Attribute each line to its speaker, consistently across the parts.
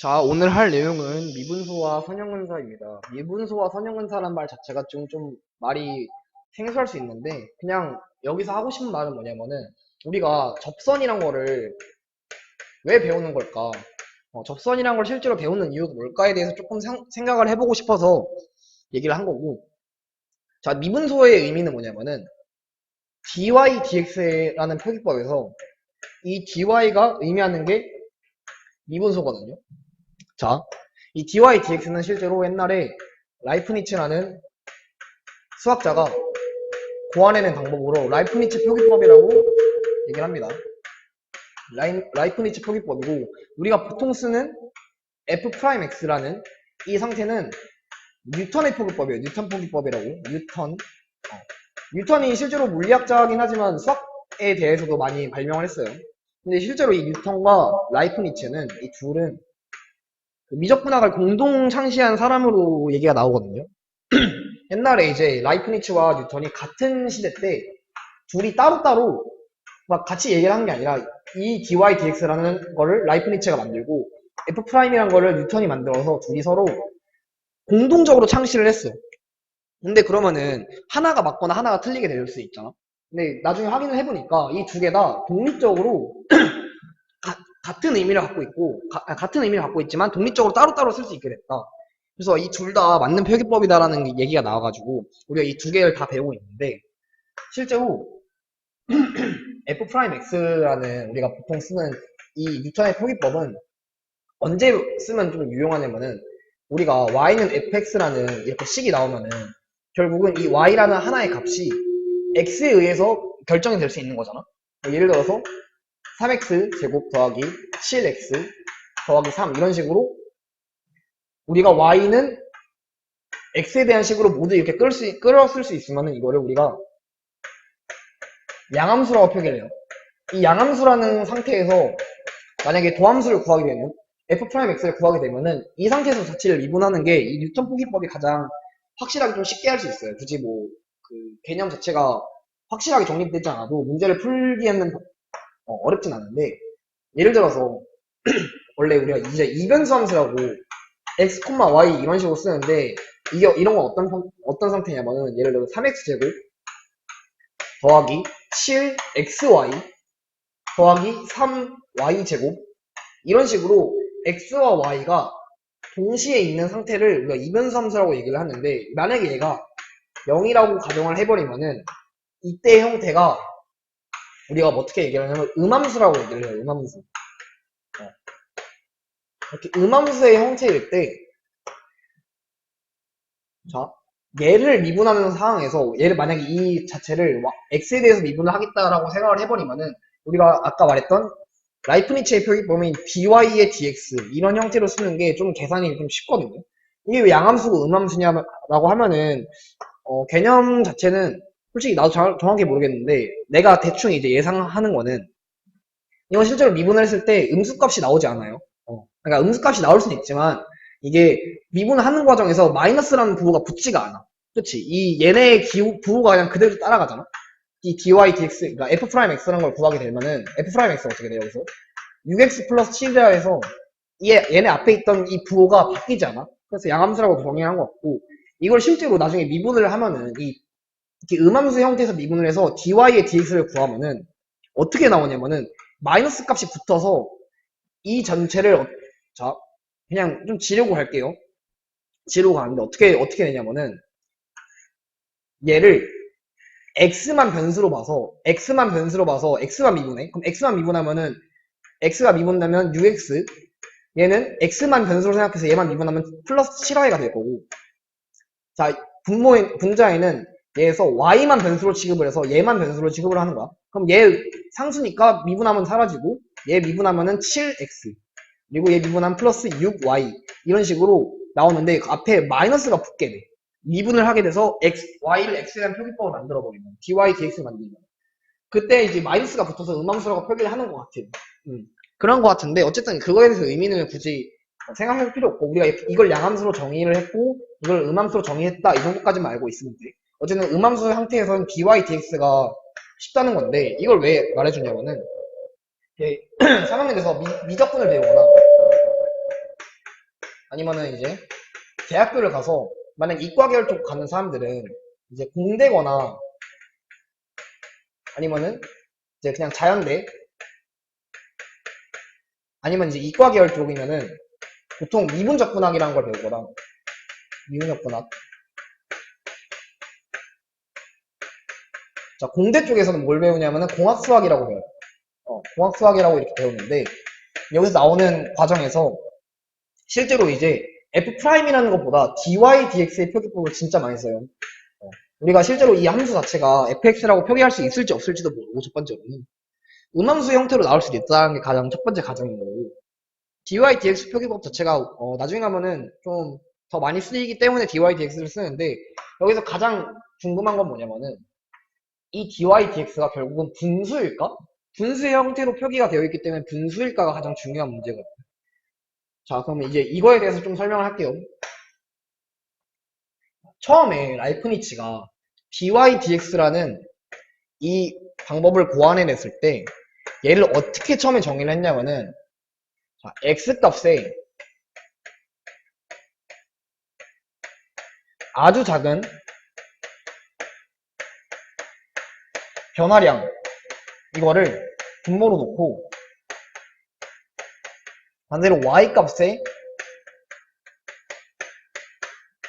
Speaker 1: 자, 오늘 할 내용은 미분소와 선형근사입니다. 미분소와 선형근사란 말 자체가 좀 말이 생소할 수 있는데, 그냥 여기서 하고 싶은 말은 뭐냐면은, 우리가 접선이란 거를 왜 배우는 걸까? 접선이란 걸 실제로 배우는 이유가 뭘까에 대해서 조금 생각을 해보고 싶어서 얘기를 한 거고, 자, 미분소의 의미는 뭐냐면은, dy dx라는 표기법에서 이 dy가 의미하는 게 미분소거든요. 자, 이 dy dx는 실제로 옛날에 라이프니츠라는 수학자가 고안해낸 방법으로 라이프니츠 표기법이라고 얘기를 합니다. 라이프니츠 표기법이고, 우리가 보통 쓰는 f'x라는 이 상태는 뉴턴의 표기법이에요. 뉴턴 표기법이라고. 뉴턴이 실제로 물리학자이긴 하지만 수학에 대해서도 많이 발명을 했어요. 근데 실제로 이 뉴턴과 라이프니츠는 이 둘은 미적분학을 공동 창시한 사람으로 얘기가 나오거든요. 옛날에 이제 라이프니츠와 뉴턴이 같은 시대 때 둘이 따로따로 막 같이 얘기를 하는 게 아니라 이 dy dx라는 거를 라이프니츠가 만들고 f'이라는 거를 뉴턴이 만들어서 둘이 서로 공동적으로 창시를 했어. 근데 그러면은 하나가 맞거나 하나가 틀리게 될 수 있잖아. 근데 나중에 확인을 해보니까 이 두 개 다 독립적으로 같은 의미를 갖고 있고 같은 의미를 갖고 있지만 독립적으로 따로따로 쓸 수 있게 됐다. 그래서 이 둘 다 맞는 표기법이다라는 얘기가 나와가지고 우리가 이 두 개를 다 배우고 있는데, 실제로 f'x라는 우리가 보통 쓰는 이 뉴턴의 표기법은 언제 쓰면 좀 유용하냐면은, 우리가 y는 fx라는 이렇게 식이 나오면은 결국은 이 y라는 하나의 값이 x에 의해서 결정이 될 수 있는 거잖아. 예를 들어서 3x 제곱 더하기 7x 더하기 3 이런 식으로 우리가 y는 x에 대한 식으로 모두 이렇게 끌어 쓸 수 있으면은 이거를 우리가 양함수라고 표기를 해요. 이 양함수라는 상태에서 만약에 도함수를 구하게 되면 f'x를 구하게 되면은 이 상태에서 자체를 미분하는 게 이 뉴턴 포기법이 가장 확실하게 좀 쉽게 할 수 있어요. 굳이 뭐 그 개념 자체가 확실하게 정립되지 않아도 문제를 풀기에는 어렵진 않은데, 예를 들어서 원래 우리가 이제 이변수 함수라고 x, y 이런 식으로 쓰는데, 이게 이런 건 어떤 상태냐면은 예를 들어 3x 제곱 더하기 7xy 더하기 3y 제곱 이런 식으로 x와 y가 동시에 있는 상태를 우리가 이변수 함수라고 얘기를 하는데, 만약에 얘가 0이라고 가정을 해버리면은 이때 형태가 우리가 어떻게 얘기를 하냐면 음함수라고 얘기를 해요. 음함수. 이렇게 음함수의 형태일 때, 자, 얘를 미분하는 상황에서 얘를 만약에 이 자체를 x에 대해서 미분을 하겠다라고 생각을 해버리면은 우리가 아까 말했던 라이프니츠의 표기법인 dy의 dx 이런 형태로 쓰는 게 좀 계산이 좀 쉽거든요. 이게 왜 양함수고 음함수냐라고 하면은 개념 자체는 솔직히 나도 정확히 모르겠는데, 내가 대충 이제 예상하는 거는 이건 실제로 미분을 했을 때 음수값이 나오지 않아요. 그러니까 음수값이 나올 수는 있지만 이게 미분을 하는 과정에서 마이너스라는 부호가 붙지가 않아. 그렇지? 이 얘네의 부호가 그냥 그대로 따라가잖아. 이 dy dx, 그러니까 f'x라는 걸 구하게 되면은 f'x가 어떻게 돼요? 여기서 6x 플러스 7이라 해서 얘네 앞에 있던 이 부호가 바뀌지 않아. 그래서 양함수라고 정의한 것 같고, 이걸 실제로 나중에 미분을 하면은 이렇게 음함수 형태에서 미분을 해서 dy의 dx를 구하면은 어떻게 나오냐면은 마이너스 값이 붙어서 이 전체를 자, 그냥 좀 지려고 할게요. 지려고 가는데 어떻게 되냐면은 얘를 x만 변수로 봐서 x만 미분해. 그럼 x만 미분하면은 x가 미분되면 6x, 얘는 x만 변수로 생각해서 얘만 미분하면 플러스 7y가 될 거고, 자, 분자에는 얘에서 y만 변수로 취급을 해서 얘만 변수로 취급을 하는 거야. 그럼 얘 상수니까 미분하면 사라지고, 얘 미분하면은 7x, 그리고 얘 미분하면 플러스 6y 이런 식으로 나오는데 그 앞에 마이너스가 붙게 돼. 미분을 하게 돼서 y를 x에 대한 표기법을 만들어버리면 dy dx를 만들면 그때 이제 마이너스가 붙어서 음함수라고 표기를 하는 것 같아요. 그런 것 같은데, 어쨌든 그거에 대해서 의미는 굳이 생각할 필요 없고, 우리가 이걸 양함수로 정의를 했고 이걸 음함수로 정의했다 이 정도까지만 알고 있으면 돼. 어쨌든 음함수 상태에서는 dy dx가 쉽다는 건데, 이걸 왜 말해주냐면은 3학년에서 미적분을 배우거나 아니면은 이제 대학교를 가서 만약 이과 계열 쪽 가는 사람들은 이제 공대거나 아니면은 이제 그냥 자연대 아니면 이제 이과 계열 쪽이면은 보통 미분적분학이라는 걸 배우거든. 미분적분학. 자, 공대 쪽에서는 뭘 배우냐면은 공학수학이라고 배워요. 공학수학이라고 이렇게 배우는데 여기서 나오는 과정에서 실제로 이제 F'이라는 것보다 dy, dx의 표기법을 진짜 많이 써요. 우리가 실제로 이 함수 자체가 fx라고 표기할 수 있을지 없을지도 모르고 첫 번째로는 음함수 형태로 나올 수도 있다는 게 가장 첫 번째 가정인 거고 dy, dx 표기법 자체가 나중에 가면은 좀 더 많이 쓰이기 때문에 dy, dx를 쓰는데 여기서 가장 궁금한 건 뭐냐면은 이 dy, dx가 결국은 분수일까? 분수의 형태로 표기가 되어 있기 때문에 분수일까가 가장 중요한 문제거든요. 자, 그러면 이제 이거에 대해서 좀 설명을 할게요. 처음에 라이프니츠가 dy, dx라는 이 방법을 고안해냈을 때 얘를 어떻게 처음에 정의를 했냐면은 자, x값에 아주 작은 변화량 이거를 분모로 놓고 반대로 y값에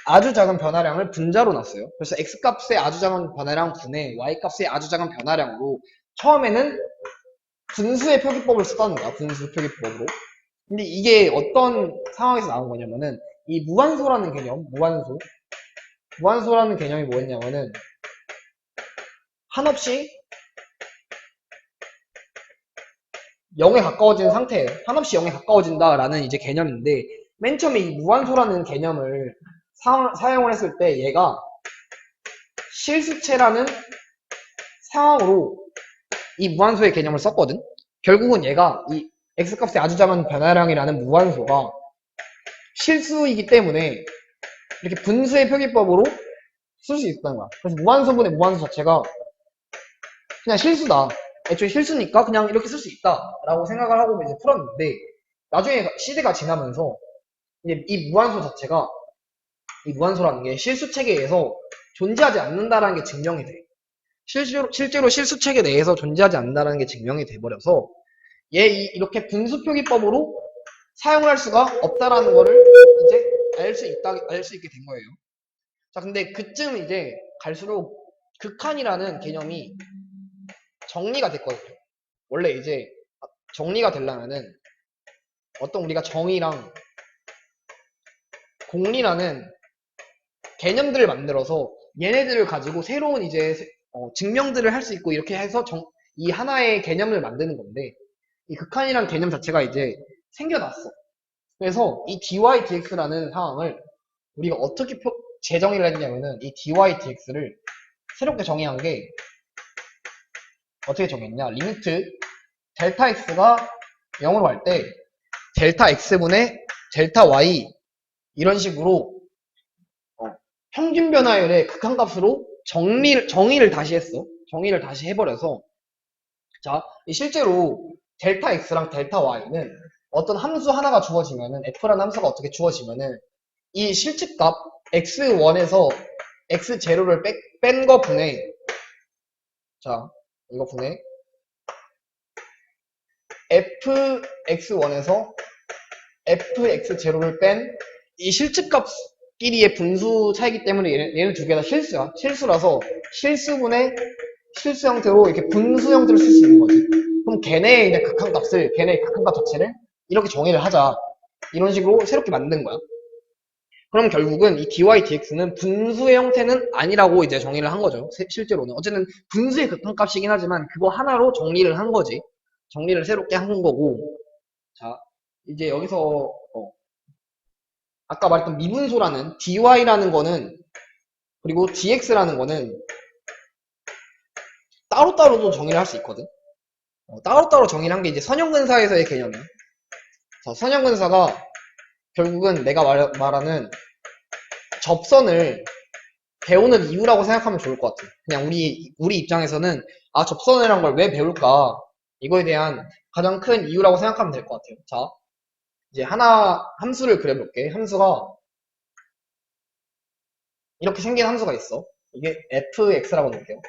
Speaker 1: 아주 작은 변화량을 분자로 놨어요. 그래서 x값의 아주 작은 변화량 분의 y값의 아주 작은 변화량으로 처음에는 분수의 표기법을 쓰다는 거야. 분수 표기법으로. 근데 이게 어떤 상황에서 나온 거냐면은 이 무한소라는 개념, 무한소라는 개념이 뭐였냐면은 한없이 0에 가까워지는 상태예요. 한없이 0에 가까워진다라는 이제 개념인데 맨 처음에 이 무한소라는 개념을 사용을 했을 때 얘가 실수체라는 상황으로 이 무한소의 개념을 썼거든. 결국은 얘가 이 x값의 아주 작은 변화량이라는 무한소가 실수이기 때문에 이렇게 분수의 표기법으로 쓸 수 있다는 거야. 그래서 무한소분의 무한소 자체가 그냥 실수다. 애초에 실수니까 그냥 이렇게 쓸 수 있다라고 생각을 하고 이제 풀었는데 나중에 시대가 지나면서 이제 이 무한소 자체가 이 무한소라는 게 실수 체계에서 존재하지 않는다라는 게 증명이 돼. 실제로 실수 체계 내에서 존재하지 않는다라는 게 증명이 돼버려서 얘 이렇게 분수 표기법으로 사용을 할 수가 없다라는 거를 이제 알 수 있게 된 거예요. 자, 근데 그쯤 이제 갈수록 극한이라는 개념이 정리가 됐거든요. 원래 이제 정리가 되려면은 어떤 우리가 정의랑 공리라는 개념들을 만들어서 얘네들을 가지고 새로운 이제 증명들을 할 수 있고 이렇게 해서 이 하나의 개념을 만드는 건데 이 극한이라는 개념 자체가 이제 생겨났어. 그래서 이 dy, dx라는 상황을 우리가 어떻게 재정의를 했냐면은 이 dy, dx를 새롭게 정의한 게 어떻게 정했냐? 리미트 델타 x가 0으로 갈 때 델타 x분의 델타 y 이런 식으로 평균 변화율의 극한값으로 정의를 다시 했어. 정의를 다시 해버려서 자, 실제로 델타 x랑 델타 y는 어떤 함수 하나가 주어지면은 f라는 함수가 어떻게 주어지면은 이 실측값 x1에서 x0를 뺀 거 분의 자, 이거 분의 fx1에서 fx0를 뺀 이 실측값끼리의 분수 차이기 때문에 얘는 두 개 다 실수야. 실수라서 실수분의 실수 형태로 이렇게 분수 형태로 쓸 수 있는 거지. 그럼 걔네의 이제 걔네의 극한값 자체를 이렇게 정의를 하자. 이런 식으로 새롭게 만든 거야. 그럼 결국은 이 dy, dx는 분수의 형태는 아니라고 이제 정의를 한 거죠. 실제로는. 어쨌든 분수의 극한값이긴 하지만 그거 하나로 정리를 한 거지. 정리를 새롭게 한 거고. 자, 이제 여기서 아까 말했던 미분소라는 dy라는 거는 그리고 dx라는 거는 따로따로도 정의를 할 수 있거든. 따로따로 정의를 한 게 이제 선형근사에서의 개념이야. 자, 선형근사가 결국은 내가 말하는 접선을 배우는 이유라고 생각하면 좋을 것 같아. 그냥 우리 입장에서는 아, 접선이란 걸 왜 배울까? 이거에 대한 가장 큰 이유라고 생각하면 될 것 같아요. 자, 이제 하나 함수를 그려볼게. 함수가 이렇게 생긴 함수가 있어. 이게 fx라고 놓을게요.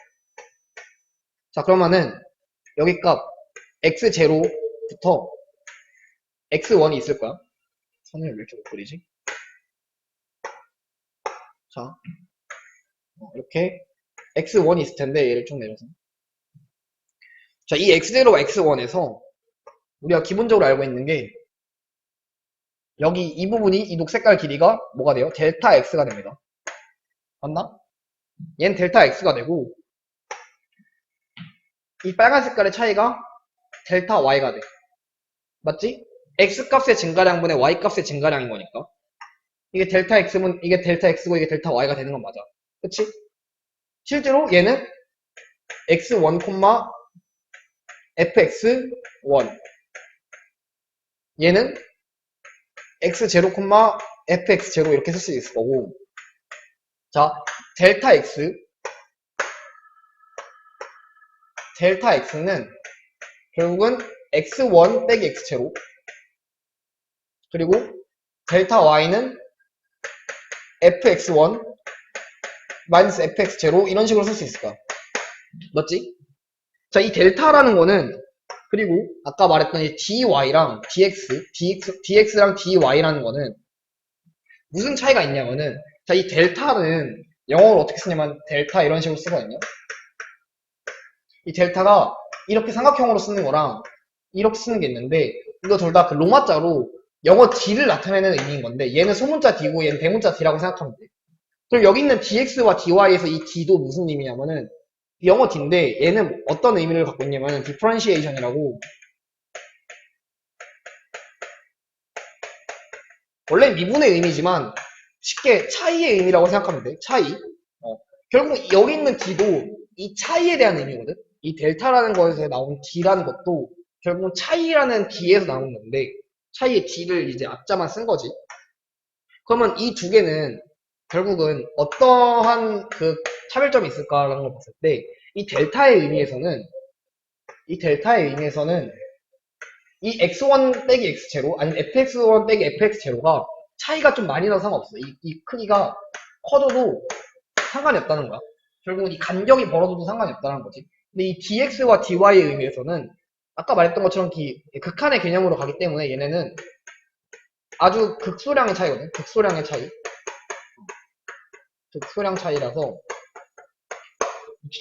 Speaker 1: 자, 그러면은 여기 값 x0부터 x1이 있을 거야. 선을 왜 이렇게 못 그리지? 자, 이렇게 x1이 있을 텐데 얘를 좀 내려서. 자, 이 x0와 x1에서 우리가 기본적으로 알고 있는 게 여기 이 부분이 이 녹색깔 길이가 뭐가 돼요? 델타 x가 됩니다. 맞나? 얘는 델타 x가 되고 이 빨간 색깔의 차이가 델타 y가 돼. 맞지? x 값의 증가량분의 y 값의 증가량인 거니까. 이게 델타 x면 이게 델타 x고 이게 델타 y가 되는 건 맞아. 그치? 실제로 얘는 x1, fx1 얘는 x0, fx0 이렇게 쓸 수 있을 거고 자, 델타 x는 결국은 x1 빼기 x0 그리고 델타 y는 fx1 마이너스 fx0 이런 식으로 쓸 수 있을 거야. 맞지? 자, 이 델타라는 거는 그리고 아까 말했던 이 dy랑 dx랑 dy라는 거는 무슨 차이가 있냐면은 자, 이 델타는 영어로 어떻게 쓰냐면 델타 이런 식으로 쓰거든요. 이 델타가 이렇게 삼각형으로 쓰는 거랑 이렇게 쓰는 게 있는데 이거 둘 다 그 로마자로 영어 d를 나타내는 의미인 건데 얘는 소문자 d고 얘는 대문자 d라고 생각하면 돼. 그럼 여기 있는 dx와 dy에서 이 d도 무슨 의미냐면은 영어 d인데 얘는 어떤 의미를 갖고 있냐면 differentiation이라고 원래 미분의 의미지만 쉽게 차이의 의미라고 생각하면 돼. 차이. 결국 여기 있는 d도 이 차이에 대한 의미거든. 이 델타라는 거에서 나온 d라는 것도 결국은 차이라는 d에서 나온 건데 차이의 d를 이제 앞자만 쓴 거지. 그러면 이 두 개는 결국은 어떠한 그 차별점이 있을까라는 걸 봤을 때 이 델타의 의미에서는 이 x1 빼기 x0 아니면 fx1 빼기 fx0가 차이가 좀 많이 나서 상관없어. 이 크기가 커져도 상관이 없다는 거야. 결국은 이 간격이 벌어져도 상관이 없다는 거지. 근데 이 dx와 dy의 의미에서는 아까 말했던 것처럼 극한의 개념으로 가기 때문에 얘네는 아주 극소량의 차이거든. 극소량의 차이. 극소량 차이라서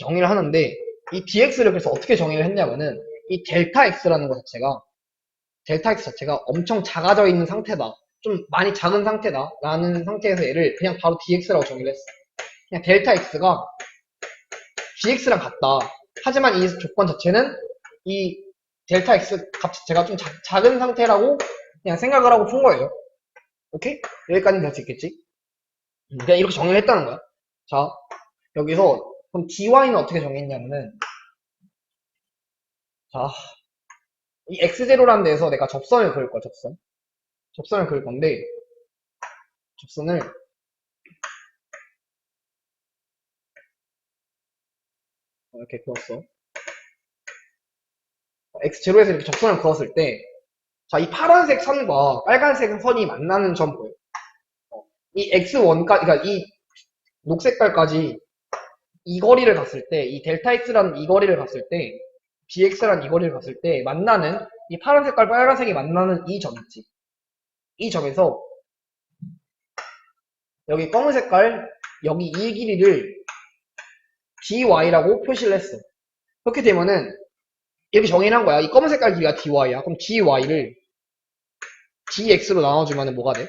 Speaker 1: 정의를 하는데 이 dx를 그래서 어떻게 정의를 했냐면은 이 델타 x라는 것 자체가 델타 x 자체가 엄청 작아져 있는 상태다. 좀 많이 작은 상태다. 라는 상태에서 얘를 그냥 바로 dx라고 정의를 했어. 그냥 델타 x가 dx랑 같다. 하지만 이 조건 자체는 이 델타 x 값 자체가 좀 작은 상태라고 그냥 생각을 하고 푼 거예요. 오케이? 여기까지는 될 수 있겠지? 그냥 이렇게 정의를 했다는 거야. 자, 여기서 그럼 dy는 어떻게 정의했냐면은 자, 이 x0라는 데에서 내가 접선을 그을 거야, 접선을 그을 건데 접선을 이렇게 그었어. x0에서 이렇게 접선을 그었을 때 자, 이 파란색 선과 빨간색 선이 만나는 점 보여요. 이 x1까지, 그러니까 이 녹색깔까지 이 거리를 갔을 때, 이 델타 x라는 이 거리를 갔을 때, bx라는 이 거리를 갔을 때 만나는 이 파란색깔 빨간색이 만나는 이 점 있지. 이 점에서 여기 검은 색깔 여기 이 길이를 dy라고 표시를 했어. 그렇게 되면은 이렇게 정의를 한 거야. 이 검은 색깔 길이가 dy야. 그럼 dy를 dx로 나눠주면 뭐가 돼?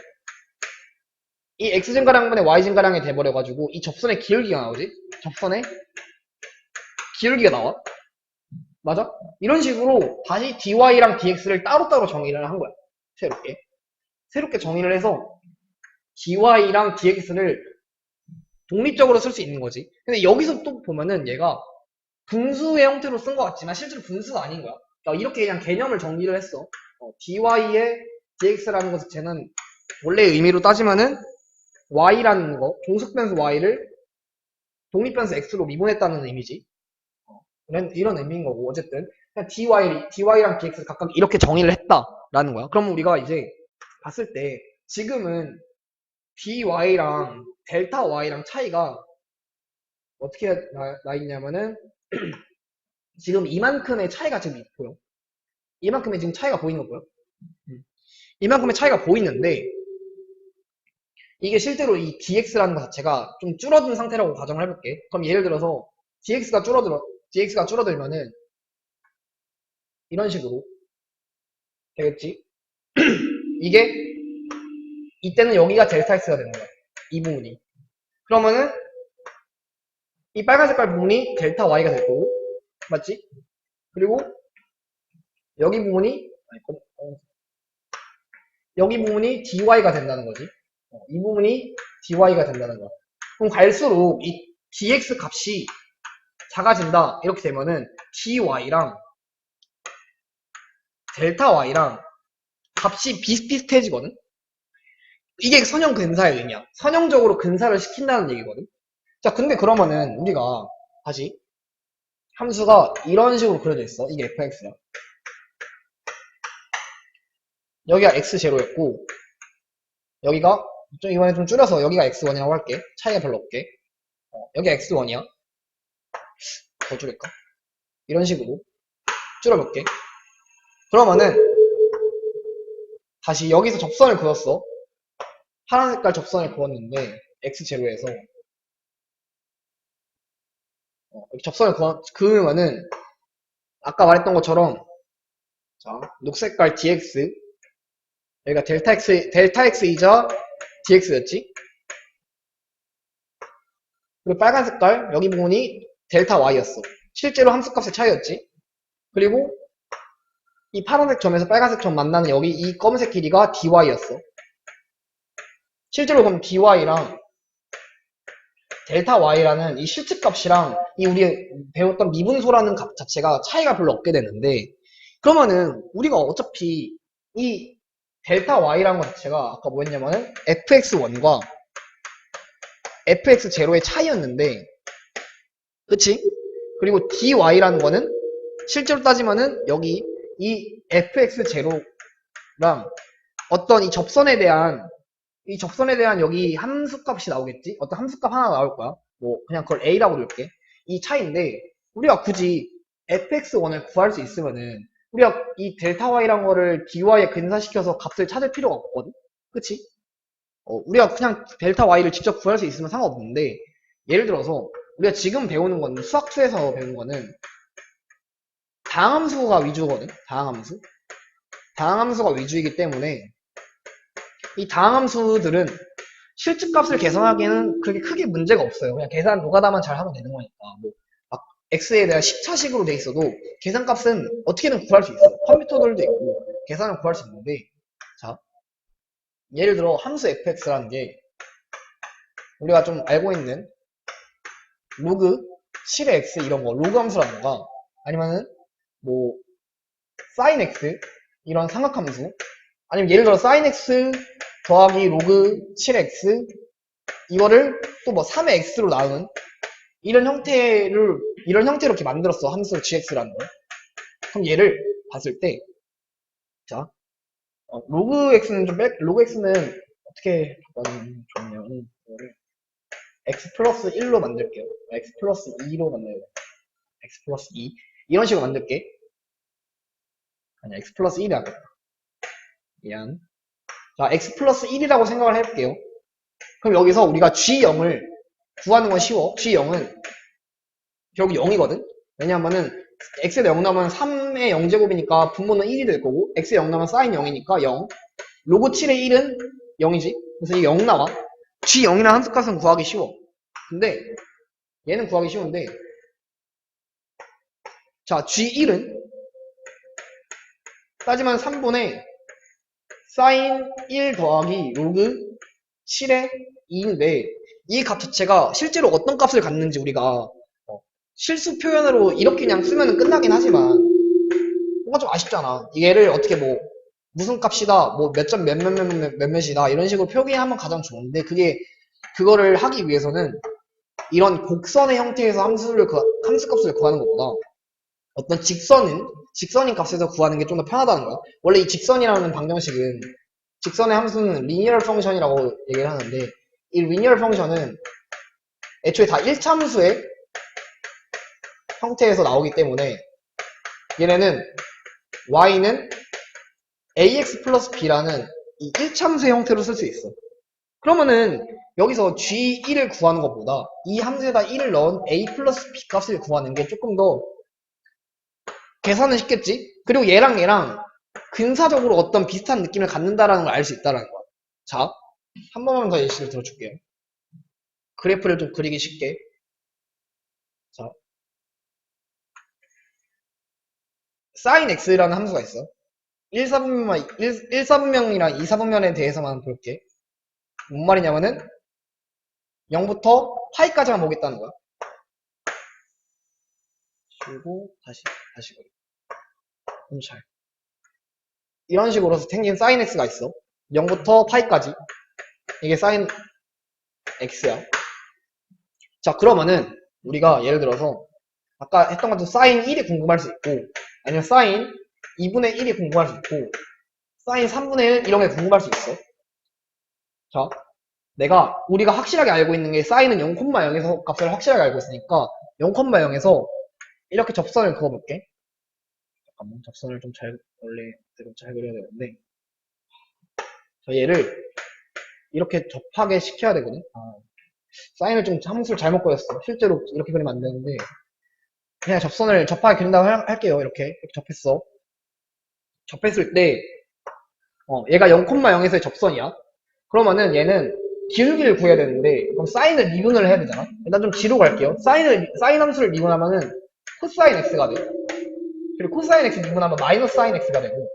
Speaker 1: 이 x 증가량분의 y 증가량이 돼버려가지고 이 접선의 기울기가 나오지? 접선의 기울기가 나와. 맞아? 이런 식으로 다시 dy랑 dx를 따로따로 정의를 한 거야. 새롭게 정의를 해서 dy랑 dx를 독립적으로 쓸 수 있는 거지. 근데 여기서 또 보면은 얘가 분수의 형태로 쓴 것 같지만 실제로 분수가 아닌 거야. 그러니까 이렇게 그냥 개념을 정리를 했어. dy의 dx라는 것 자체는 원래 의미로 따지면은 y라는 거, 종속변수 y를 독립변수 x로 미분했다는 의미지. 이런 의미인 거고 어쨌든 그냥 dy랑 dx를 각각 이렇게 정의를 했다라는 거야. 그럼 우리가 이제 봤을 때 지금은 dy랑 델타 y랑 차이가 어떻게 나 있냐면은 지금 이만큼의 차이가 지금 보여. 이만큼의 지금 차이가 보이는 거 보여? 이만큼의 차이가 보이는데 이게 실제로 이 dx라는 것 자체가 좀 줄어든 상태라고 가정을 해볼게. 그럼 예를 들어서 dx가 줄어들면은 이런 식으로 되겠지? 이게 이때는 여기가 델타 x가 되는 거야. 이 부분이. 그러면은 이 빨간 색깔 부분이 델타 y가 될 거고, 맞지? 그리고 여기 부분이 여기 부분이 dy가 된다는 거지. 이 부분이 dy가 된다는 거야. 그럼 갈수록 이 dx 값이 작아진다 이렇게 되면은 dy랑 델타 y랑 값이 비슷비슷해지거든. 이게 선형 근사의 의미야. 선형적으로 근사를 시킨다는 얘기거든. 자, 근데 그러면은 우리가 다시 함수가 이런 식으로 그려져 있어. 이게 fx야. 여기가 x0였고 여기가 좀 이번에 좀 줄여서 여기가 x1이라고 할게. 차이가 별로 없게. 여기가 x1이야. 더 줄일까? 이런 식으로 줄여볼게. 그러면은 다시 여기서 접선을 그었어. 파란 색깔 접선을 그었는데 x0에서 이렇게 접선을 그으면은 아까 말했던 것처럼 자, 녹색깔 dx 여기가 델타 x이자 dx였지. 그리고 빨간 색깔 여기 부분이 델타 y였어. 실제로 함수값의 차이였지. 그리고 이 파란색 점에서 빨간색 점 만나는 여기 이 검은색 길이가 dy였어. 실제로 그럼 dy랑 델타 y라는 이 실측값이랑 이 우리 배웠던 미분소라는 값 자체가 차이가 별로 없게 되는데 그러면은 우리가 어차피 이 델타 y라는 것 자체가 아까 뭐였냐면은 fx1과 fx0의 차이였는데 그치? 그리고 dy라는 거는 실제로 따지면은 여기 이 fx0랑 어떤 이 접선에 대한 여기 함수값이 나오겠지? 어떤 함수값 하나 나올 거야. 뭐 그냥 그걸 a라고 둘게. 이 차이인데 우리가 굳이 fx1을 구할 수 있으면은 우리가 이 델타 y란 거를 dy에 근사시켜서 값을 찾을 필요가 없거든. 그치? 우리가 그냥 델타 y를 직접 구할 수 있으면 상관없는데 예를 들어서 우리가 지금 배우는 건 수학수에서 배우는 거는 다항함수가 위주거든. 다항함수가 위주이기 때문에 이 다항함수들은 실측값을 계산하기에는 그렇게 크게 문제가 없어요. 그냥 계산 노가다만 잘 하면 되는 거니까. 뭐 막 x에 대한 10차식으로 돼 있어도 계산값은 어떻게든 구할 수 있어. 컴퓨터들도 있고 계산을 구할 수 있는데 자 예를 들어 함수 fx라는 게 우리가 좀 알고 있는 로그 7의 x 이런 거 로그 함수라던가 아니면은 뭐 sin x 이런 삼각함수 아니면 예를 들어 sin x 더하기 로그 7x 이거를 또 뭐 3의 x로 나누는 이런 형태로 이렇게 만들었어. 함수 gx라는 거. 그럼 얘를 봤을 때 자 로그 x는 로그 x는 어떻게 바꿔주면 좋냐면 x 플러스 1로 만들게요. x 플러스 2로 만들게요. x 플러스 2 이런 식으로 만들게. 아니 x 플러스 1이 아깝다. 미안. 자 x 플러스 1이라고 생각을 해볼게요. 그럼 여기서 우리가 g0을 구하는 건 쉬워. g0은 결국 0이거든. 왜냐하면은 x에다 0 나오면 3의 0제곱이니까 분모는 1이 될 거고 x에 0 나오면 sin 0이니까 0 로그 7의 1은 0이지. 그래서 이 0 나와. g0이라는 함수값은 구하기 쉬워. 근데 얘는 구하기 쉬운데 자 g1은 따지면 3분의 sin 1 더하기 로그 7의 2인데 이 값 자체가 실제로 어떤 값을 갖는지 우리가 실수 표현으로 이렇게 그냥 쓰면 끝나긴 하지만 뭔가 좀 아쉽잖아. 얘를 어떻게 뭐 무슨 값이다 뭐 몇 점 몇몇이다 이런 식으로 표기하면 가장 좋은데 그거를 하기 위해서는 이런 곡선의 형태에서 함수값을 구하는 것보다 어떤 직선인 값에서 구하는 게 좀 더 편하다는 거야. 원래 이 직선이라는 방정식은 직선의 함수는 리니얼 펑션이라고 얘기를 하는데 이 리니얼 펑션은 애초에 다 1차함수의 형태에서 나오기 때문에 얘네는 y는 ax 플러스 b라는 이 1차함수의 형태로 쓸 수 있어. 그러면은 여기서 g1을 구하는 것보다 이 함수에다 1을 넣은 a 플러스 b 값을 구하는 게 조금 더 계산은 쉽겠지? 그리고 얘랑 근사적으로 어떤 비슷한 느낌을 갖는다라는 걸 알 수 있다라는 거야. 자, 한 번만 더 예시를 들어줄게요. 그래프를 좀 그리기 쉽게. 자, sin x라는 함수가 있어. 1사분면이랑 2사분면에 대해서만 볼게. 뭔 말이냐면은 0부터 파이까지만 보겠다는 거야. 그리고 다시 그려. 잘. 이런 식으로 생긴 sin x가 있어. 0부터 파이까지. 이게 sin x야. 자, 그러면은 우리가 예를 들어서 아까 했던 것처럼 sin 1이 궁금할 수 있고 아니면 sin 2분의 1이 궁금할 수 있고 sin 3분의 1 이런 게 궁금할 수 있어. 자, 우리가 확실하게 알고 있는 게 sin은 0,0에서 값을 확실하게 알고 있으니까 0,0에서 이렇게 접선을 그어볼게. 잠깐만, 접선을 좀 원래 잘 그려야 되는데 자, 얘를 이렇게 접하게 시켜야 되거든. 사인을 좀 함수를 잘못 그렸어. 실제로 이렇게 그리면 안 되는데 그냥 접선을 접하게 그린다고 할게요. 이렇게 접했어. 접했을 때 얘가 0,0에서의 접선이야. 그러면은 얘는 기울기를 구해야 되는데 그럼 사인을 미분을 해야 되잖아. 일단 좀 뒤로 갈게요. 사인 함수를 미분하면은 코사인 x가 돼. 그리고 코사인 x 미분하면 마이너스 사인 x가 되고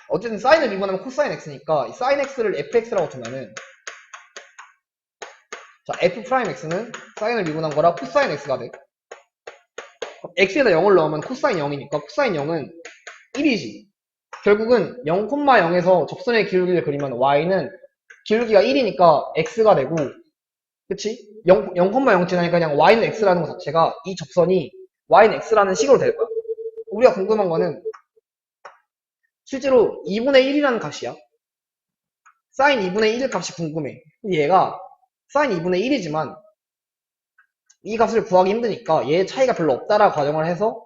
Speaker 1: 어쨌든 사인을 미분하면 코사인 x니까 이 사인 x를 fx라고 두면은 자, f 프라임 x는 사인을 미분한 거라 코사인 x가 돼. x에다 0을 넣으면 코사인 0이니까 코사인 0은 1이지. 결국은 0,0에서 접선의 기울기를 그리면 y는 기울기가 1이니까 x가 되고 그치? 0,0 지나니까 그냥 y는 x라는 것 자체가 이 접선이 y는 x라는 식으로 될 거야. 우리가 궁금한 거는 실제로 2분의 1이라는 값이야. sin 2분의 1의 값이 궁금해. 얘가 sin 2분의 1이지만 이 값을 구하기 힘드니까 얘 차이가 별로 없다라고 가정을 해서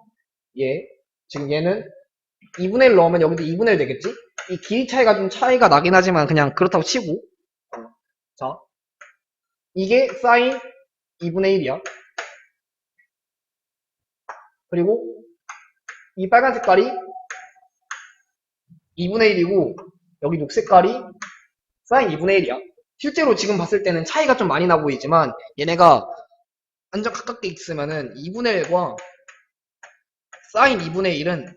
Speaker 1: 지금 얘는 2분의 1 넣으면 여기도 2분의 1 되겠지? 이 길이 차이가 좀 차이가 나긴 하지만 그냥 그렇다고 치고 자 이게 sin 2분의 1이야. 그리고 이 빨간 색깔이 2분의 1이고 여기 녹색깔이 sin 2분의 1이야. 실제로 지금 봤을 때는 차이가 좀 많이 나 보이지만 얘네가 완전 가깝게 있으면은 2분의 1과 sin 2분의 1은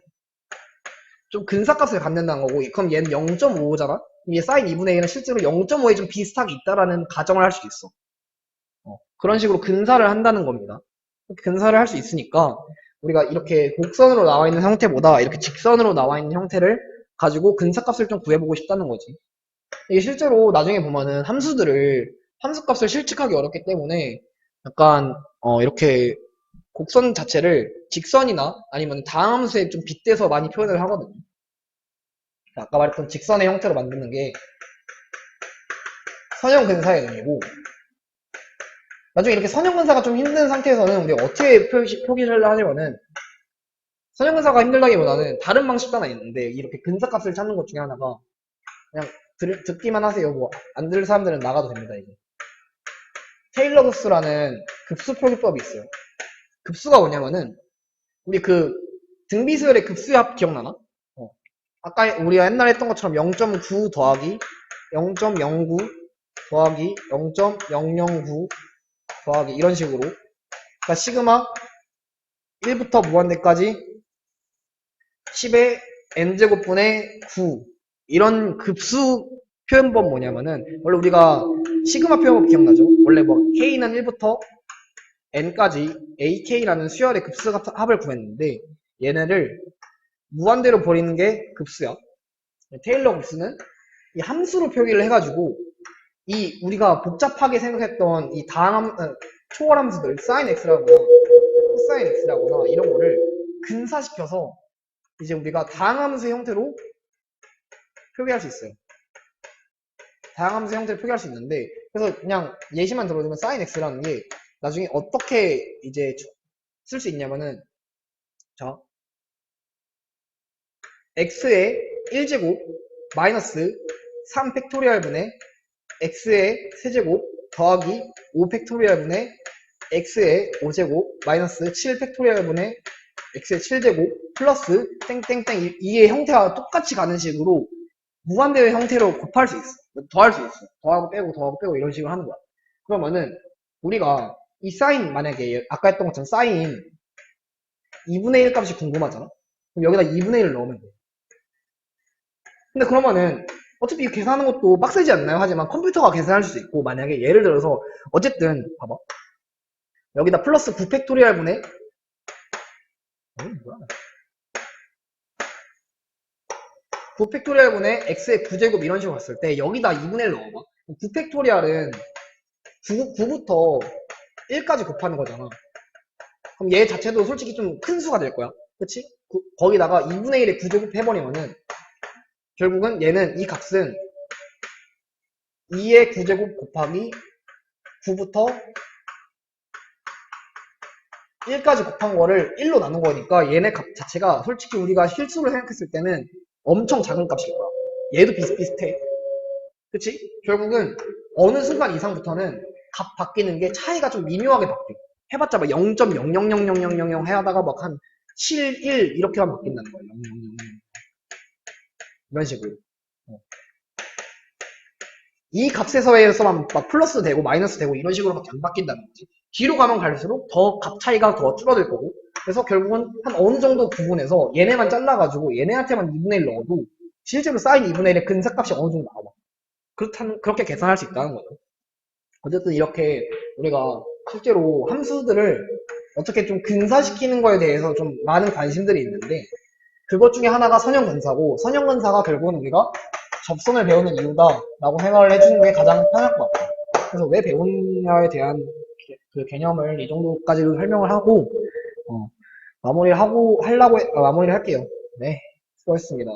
Speaker 1: 좀 근사값을 갖는다는 거고 그럼 얘는 0.55잖아? 얘 sin 2분의 1은 실제로 0.5에 좀 비슷하게 있다라는 가정을 할 수도 있어. 그런 식으로 근사를 한다는 겁니다. 근사를 할 수 있으니까 우리가 이렇게 곡선으로 나와 있는 형태보다 이렇게 직선으로 나와 있는 형태를 가지고 근사값을 좀 구해보고 싶다는 거지. 이게 실제로 나중에 보면은 함수값을 실측하기 어렵기 때문에 약간 이렇게 곡선 자체를 직선이나 아니면 다함수에 좀 빗대서 많이 표현을 하거든요. 아까 말했던 직선의 형태로 만드는 게 선형근사의 의미고 나중에 이렇게 선형근사가 좀 힘든 상태에서는 우리가 어떻게 표기를 하냐면은 선형근사가 힘들다기보다는 다른 방식도 하나 있는데 이렇게 근사값을 찾는 것 중에 하나가 그냥 듣기만 하세요. 뭐 안 들을 사람들은 나가도 됩니다. 이게 테일러 급수라는 급수 표기법이 있어요. 급수가 뭐냐면은 우리 그 등비수열의 급수합 기억나나? 아까 우리가 옛날에 했던 것처럼 0.9 더하기 0.09 더하기 0.009 더하기 이런 식으로 그러니까 시그마 1부터 무한대까지 10의 n제곱분의 9 이런 급수 표현법 뭐냐면은 원래 우리가 시그마 표현법 기억나죠? 원래 뭐 k는 1부터 n까지 ak라는 수열의 급수 합을 구했는데 얘네를 무한대로 버리는 게 급수야. 테일러 급수는 이 함수로 표기를 해가지고 이 우리가 복잡하게 생각했던 이 초월 함수들 sin x라거나 cosine x라거나 이런 거를 근사시켜서 이제 우리가 다항함수의 형태로 표기할 수 있어요. 다양한 함수 형태를 표기할 수 있는데, 그래서 그냥 예시만 들어주면 sin x라는 게 나중에 어떻게 이제 쓸 수 있냐면은, 자, x의 1제곱 마이너스 3 팩토리얼 분의 x의 세제곱 더하기 5 팩토리얼 분의 x의 5제곱 마이너스 7 팩토리얼 분의 x의 7제곱 플러스 땡땡땡 이의 형태와 똑같이 가는 식으로 무한대의 형태로 곱할 수 있어. 더할 수 있어. 더하고 빼고 이런 식으로 하는 거야. 그러면은 우리가 이 사인 만약에 아까 했던 것처럼 사인 2분의 1 값이 궁금하잖아. 그럼 여기다 2분의 1을 넣으면 돼. 근데 그러면은 어차피 이거 계산하는 것도 빡세지 않나요? 하지만 컴퓨터가 계산할 수도 있고 만약에 예를 들어서 어쨌든 봐봐. 여기다 플러스 9 팩토리얼 분의 뭐야? 9 팩토리얼 분의 x의 9제곱 이런 식으로 갔을 때 여기다 2분의 1 넣어봐. 9 팩토리얼은 9부터 1까지 곱하는 거잖아. 그럼 얘 자체도 솔직히 좀 큰 수가 될 거야. 그치? 거기다가 2분의 1의 9제곱 해버리면은 결국은 얘는 이 값은 2의 9제곱 곱하기 9부터 1까지 곱한 거를 1로 나눈 거니까 얘네 값 자체가 솔직히 우리가 실수로 생각했을 때는 엄청 작은 값일 거야. 얘도 비슷비슷해. 그치? 결국은 어느 순간 이상부터는 값 바뀌는 게 차이가 좀 미묘하게 바뀌어. 해봤자 막 0.000000 해하다가 막 한 7, 1 이렇게만 바뀐다는 거야. 000 이런 식으로. 이 값에서만 막 플러스 되고 마이너스 되고 이런 식으로밖에 안 바뀐다는 거지. 뒤로 가면 갈수록 더 값 차이가 더 줄어들 거고. 그래서 결국은 한 어느 정도 부분에서 얘네만 잘라가지고 얘네한테만 2분의 1 넣어도 실제로 사인 2분의 1의 근사값이 어느 정도 나와. 그렇게 계산할 수 있다는 거죠. 어쨌든 이렇게 우리가 실제로 함수들을 어떻게 좀 근사시키는 거에 대해서 좀 많은 관심들이 있는데 그것 중에 하나가 선형근사고 선형근사가 결국은 우리가 접선을 배우는 이유다라고 생각을 해주는 게 가장 편할 것 같아요. 그래서 왜 배우냐에 대한 그 개념을 이 정도까지 설명을 하고 마무리를 할게요. 네, 수고하셨습니다.